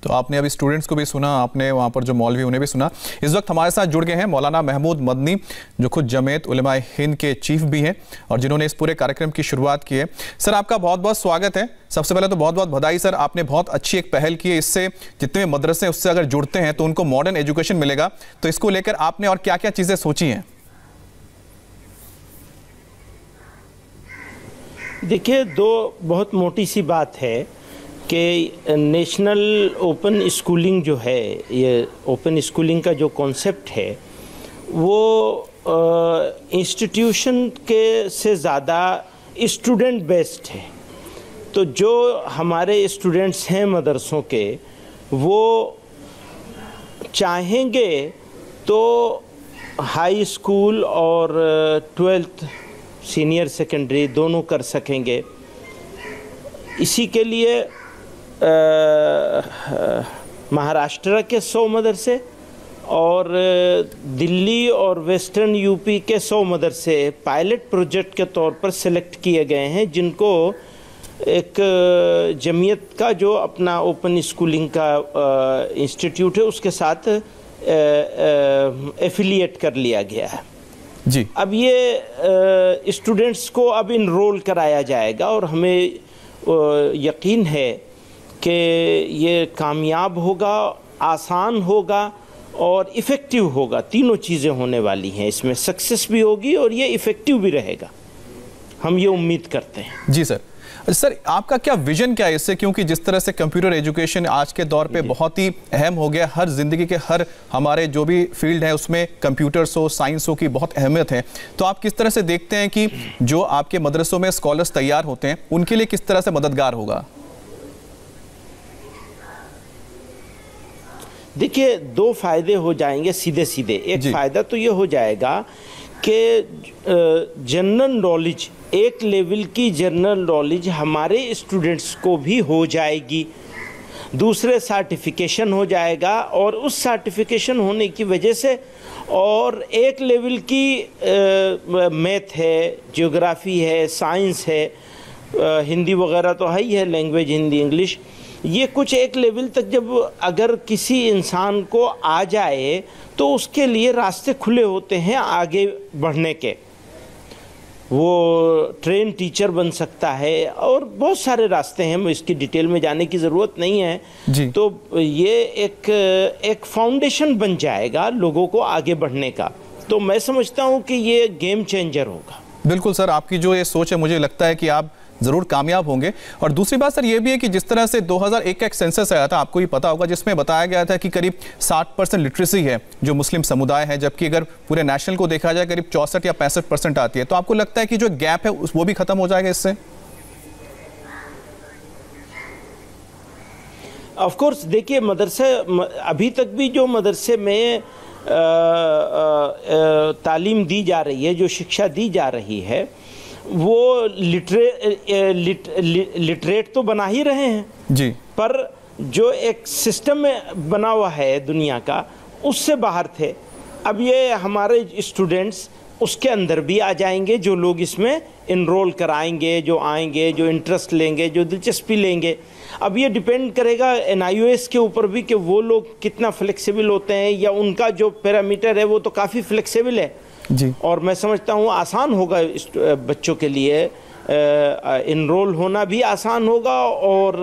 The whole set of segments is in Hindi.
तो आपने अभी स्टूडेंट्स को भी सुना, आपने वहाँ पर जो मौलवी उन्हें भी सुना। इस वक्त हमारे साथ जुड़ गए हैं मौलाना महमूद मदनी, जो खुद जमीयत उलमाए हिंद के चीफ भी हैं और जिन्होंने इस पूरे कार्यक्रम की शुरुआत की है। सर, आपका बहुत बहुत स्वागत है। सबसे पहले तो बहुत बहुत बधाई सर, आपने बहुत अच्छी एक पहल की है। इससे जितने मदरसे उससे अगर जुड़ते हैं तो उनको मॉडर्न एजुकेशन मिलेगा। तो इसको लेकर आपने और क्या क्या चीज़ें सोची हैं? देखिए, दो बहुत मोटी सी बात है कि नेशनल ओपन स्कूलिंग जो है, ये ओपन स्कूलिंग का जो कॉन्सेप्ट है वो इंस्टीट्यूशन के से ज़्यादा स्टूडेंट बेस्ड है। तो जो हमारे स्टूडेंट्स हैं मदरसों के, वो चाहेंगे तो हाई स्कूल और 12th सीनियर सेकेंडरी दोनों कर सकेंगे। इसी के लिए महाराष्ट्र के 100 मदरसे और दिल्ली और वेस्टर्न यूपी के 100 मदरसे पायलट प्रोजेक्ट के तौर पर सिलेक्ट किए गए हैं, जिनको एक जमीयत का जो अपना ओपन स्कूलिंग का इंस्टीट्यूट है उसके साथ एफिलिएट कर लिया गया है जी। अब ये स्टूडेंट्स को अब इनरोल कराया जाएगा और हमें यकीन है कि ये कामयाब होगा, आसान होगा और इफ़ेक्टिव होगा। तीनों चीज़ें होने वाली हैं इसमें, सक्सेस भी होगी और ये इफ़ेक्टिव भी रहेगा, हम ये उम्मीद करते हैं। जी सर। सर, आपका क्या विजन क्या है इससे? क्योंकि जिस तरह से कंप्यूटर एजुकेशन आज के दौर पे बहुत ही अहम हो गया, हर जिंदगी के हर हमारे जो भी फील्ड है उसमें कंप्यूटर्स हो, साइंस हो की बहुत अहमियत है। तो आप किस तरह से देखते हैं कि जो आपके मदरसों में स्कॉलर्स तैयार होते हैं उनके लिए किस तरह से मददगार होगा? देखिए, दो फायदे हो जाएंगे सीधे सीधे। एक फ़ायदा तो ये हो जाएगा कि जनरल नॉलेज, एक लेवल की जनरल नॉलेज हमारे स्टूडेंट्स को भी हो जाएगी। दूसरे सर्टिफिकेशन हो जाएगा और उस सर्टिफिकेशन होने की वजह से और एक लेवल की मैथ है, ज्योग्राफी है, साइंस है, हिंदी वगैरह तो है ही है, लैंग्वेज हिंदी इंग्लिश, ये कुछ एक लेवल तक जब अगर किसी इंसान को आ जाए तो उसके लिए रास्ते खुले होते हैं आगे बढ़ने के। वो ट्रेन टीचर बन सकता है और बहुत सारे रास्ते हैं, इसकी डिटेल में जाने की ज़रूरत नहीं है जी। तो ये एक फाउंडेशन बन जाएगा लोगों को आगे बढ़ने का। तो मैं समझता हूँ कि ये गेम चेंजर होगा। बिल्कुल सर, आपकी जो ये सोच है मुझे लगता है कि आप ज़रूर कामयाब होंगे। और दूसरी बात सर ये भी है कि जिस तरह से 2001 का एक सेंसस आया था, आपको ये पता होगा, जिसमें बताया गया था कि करीब 60% लिटरेसी है जो मुस्लिम समुदाय है, जबकि अगर पूरे नेशनल को देखा जाए करीब 64 या 65% आती है। तो आपको लगता है कि जो गैप है वो भी खत्म हो जाएगा इससे? ऑफ कोर्स, देखिए, मदरसे अभी तक भी जो मदरसे में तालीम दी जा रही है, जो शिक्षा दी जा रही है, वो लिटरेट तो बना ही रहे हैं जी, पर जो एक सिस्टम में बना हुआ है दुनिया का, उससे बाहर थे। अब ये हमारे स्टूडेंट्स उसके अंदर भी आ जाएंगे, जो लोग इसमें इनरोल कराएंगे, जो आएंगे, जो इंटरेस्ट लेंगे, जो दिलचस्पी लेंगे। अब ये डिपेंड करेगा NIOS के ऊपर भी कि वो लोग कितना फ्लेक्सिबल होते हैं, या उनका जो पैरामीटर है वो तो काफ़ी फ्लेक्सिबल है जी। और मैं समझता हूँ आसान होगा बच्चों के लिए, इनरोल होना भी आसान होगा और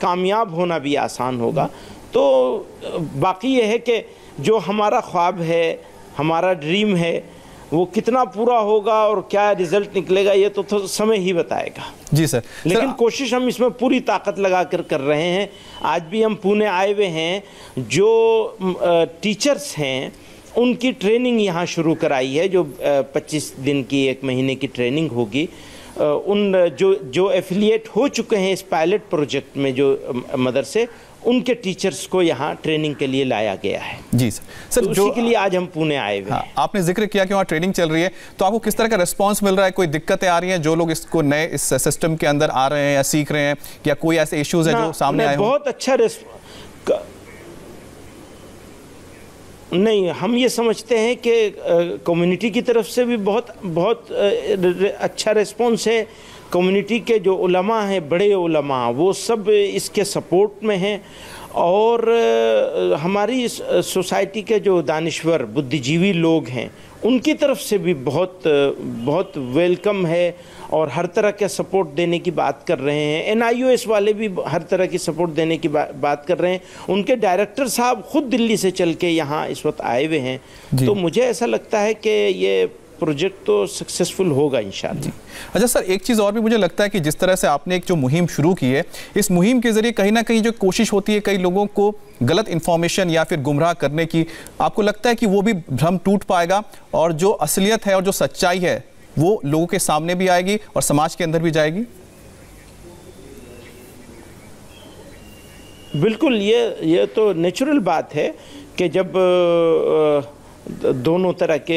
कामयाब होना भी आसान होगा। तो बाकी ये है कि जो हमारा ख्वाब है, हमारा ड्रीम है, वो कितना पूरा होगा और क्या रिजल्ट निकलेगा ये तो समय ही बताएगा। जी सर। लेकिन कोशिश हम इसमें पूरी ताकत लगा कर रहे हैं। आज भी हम पुणे आए हुए हैं, जो टीचर्स हैं उनकी ट्रेनिंग यहाँ शुरू कराई है, जो 25 दिन की, 1 महीने की ट्रेनिंग होगी। उन जो एफिलिएट हो चुके हैं इस पायलट प्रोजेक्ट में, जो मदरसे, उनके टीचर्स को यहाँ ट्रेनिंग के लिए लाया गया है। जी सर। सर, तो उसी के लिए आज हम पुणे आए हुए हैं। आपने जिक्र किया कि वहाँ ट्रेनिंग चल रही है, तो आपको किस तरह का रिस्पांस मिल रहा है? कोई दिक्कतें आ रही हैं जो लोग इसको नए इस सिस्टम के अंदर आ रहे हैं या सीख रहे हैं, या कोई ऐसे इश्यूज हैं जो सामने आए? बहुत अच्छा नहीं, हम ये समझते हैं कि कम्युनिटी की तरफ से भी बहुत अच्छा रिस्पॉन्स है। कम्युनिटी के जो उलमा हैं, बड़े उलमा, वो सब इसके सपोर्ट में हैं और हमारी सोसाइटी के जो दानिश्वर बुद्धिजीवी लोग हैं उनकी तरफ से भी बहुत वेलकम है और हर तरह का सपोर्ट देने की बात कर रहे हैं। NIOS वाले भी हर तरह की सपोर्ट देने की बात कर रहे हैं। उनके डायरेक्टर साहब खुद दिल्ली से चल के यहाँ इस वक्त आए हुए हैं। तो मुझे ऐसा लगता है कि ये प्रोजेक्ट तो सक्सेसफुल होगा इंशाल्लाह। अच्छा सर, एक चीज़ और भी मुझे लगता है कि जिस तरह से आपने एक जो मुहिम शुरू की है, इस मुहिम के जरिए कहीं ना कहीं जो कोशिश होती है कई लोगों को गलत इन्फॉर्मेशन या फिर गुमराह करने की, आपको लगता है कि वो भी भ्रम टूट पाएगा और जो असलियत है और जो सच्चाई है वो लोगों के सामने भी आएगी और समाज के अंदर भी जाएगी? बिल्कुल, ये तो नेचुरल बात है कि जब दोनों तरह के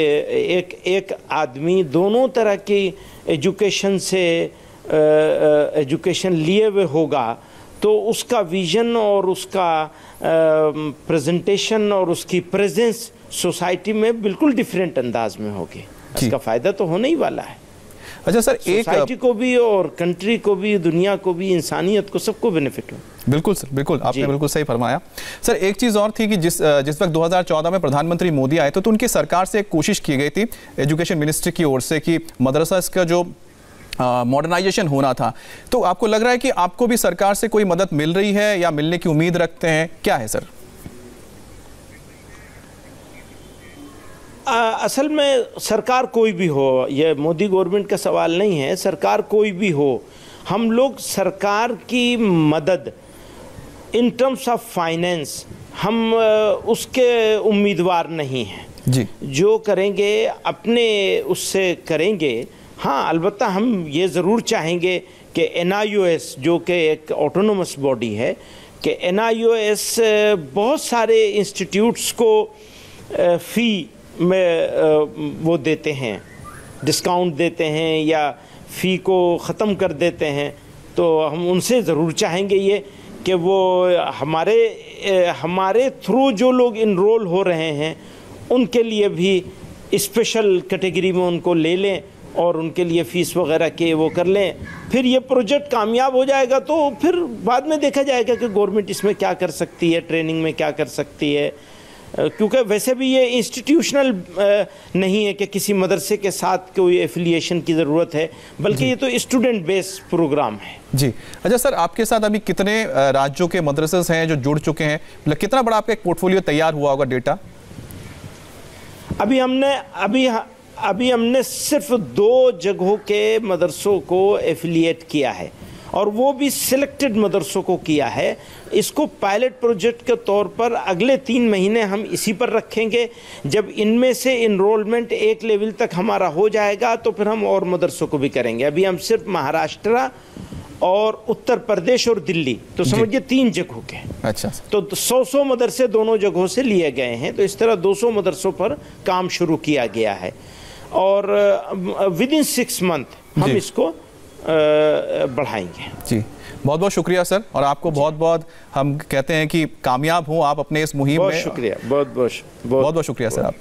एक आदमी दोनों तरह की एजुकेशन से एजुकेशन लिए हुए होगा तो उसका विजन और उसका प्रेजेंटेशन और उसकी प्रेजेंस सोसाइटी में बिल्कुल डिफरेंट अंदाज में होगी। इसका फ़ायदा तो होने ही वाला है। अच्छा सर, सोसाइटी को भी और कंट्री को भी, दुनिया को भी, इंसानियत को, सबको बेनिफिट हो। बिल्कुल सर, बिल्कुल आपने बिल्कुल सही फरमाया। सर, एक चीज़ और थी कि जिस वक्त 2014 में प्रधानमंत्री मोदी आए थे तो उनकी सरकार से एक कोशिश की गई थी एजुकेशन मिनिस्ट्री की ओर से कि मदरसा का जो मॉडर्नाइजेशन होना था। तो आपको लग रहा है कि आपको भी सरकार से कोई मदद मिल रही है या मिलने की उम्मीद रखते हैं, क्या है सर? असल में सरकार कोई भी हो, ये मोदी गवर्नमेंट का सवाल नहीं है, सरकार कोई भी हो, हम लोग सरकार की मदद इन टर्म्स ऑफ फाइनेंस हम उसके उम्मीदवार नहीं हैं जी। जो करेंगे अपने उससे करेंगे। हाँ, अलबत्ता हम ये ज़रूर चाहेंगे कि NIOS जो कि एक ऑटोनोमस बॉडी है, कि NIOS बहुत सारे इंस्टीट्यूट्स को फ़ी में वो देते हैं, डिस्काउंट देते हैं या फ़ी को ख़त्म कर देते हैं। तो हम उनसे ज़रूर चाहेंगे ये कि वो हमारे थ्रू जो लोग इनरोल हो रहे हैं उनके लिए भी स्पेशल कैटेगरी में उनको ले लें और उनके लिए फ़ीस वगैरह के वो कर लें। फिर ये प्रोजेक्ट कामयाब हो जाएगा तो फिर बाद में देखा जाएगा कि गवर्नमेंट इसमें क्या कर सकती है, ट्रेनिंग में क्या कर सकती है, क्योंकि वैसे भी ये इंस्टीट्यूशनल नहीं है कि किसी मदरसे के साथ कोई एफिलिएशन की ज़रूरत है, बल्कि ये तो स्टूडेंट बेस्ड प्रोग्राम है जी। अच्छा सर, आपके साथ अभी कितने राज्यों के मदरसे हैं जो जुड़ चुके हैं? मतलब कितना बड़ा आपका एक पोर्टफोलियो तैयार हुआ होगा डेटा? अभी हमने सिर्फ 2 जगहों के मदरसों को एफिलिएट किया है और वो भी सिलेक्टेड मदरसों को किया है। इसको पायलट प्रोजेक्ट के तौर पर अगले 3 महीने हम इसी पर रखेंगे। जब इनमें से इनरोलमेंट एक लेवल तक हमारा हो जाएगा तो फिर हम और मदरसों को भी करेंगे। अभी हम सिर्फ महाराष्ट्र और उत्तर प्रदेश और दिल्ली, तो समझिए 3 जगहों के। अच्छा। तो 100 मदरसे दोनों जगहों से लिए गए हैं। तो इस तरह 200 मदरसों पर काम शुरू किया गया है और विद इन 6 मंथ हम इसको बढ़ाएंगे जी। बहुत बहुत शुक्रिया सर, और आपको बहुत बहुत हम कहते हैं कि कामयाब हो आप अपने इस मुहिम में। बहुत शुक्रिया, बहुत बहुत शुक्रिया सर आप।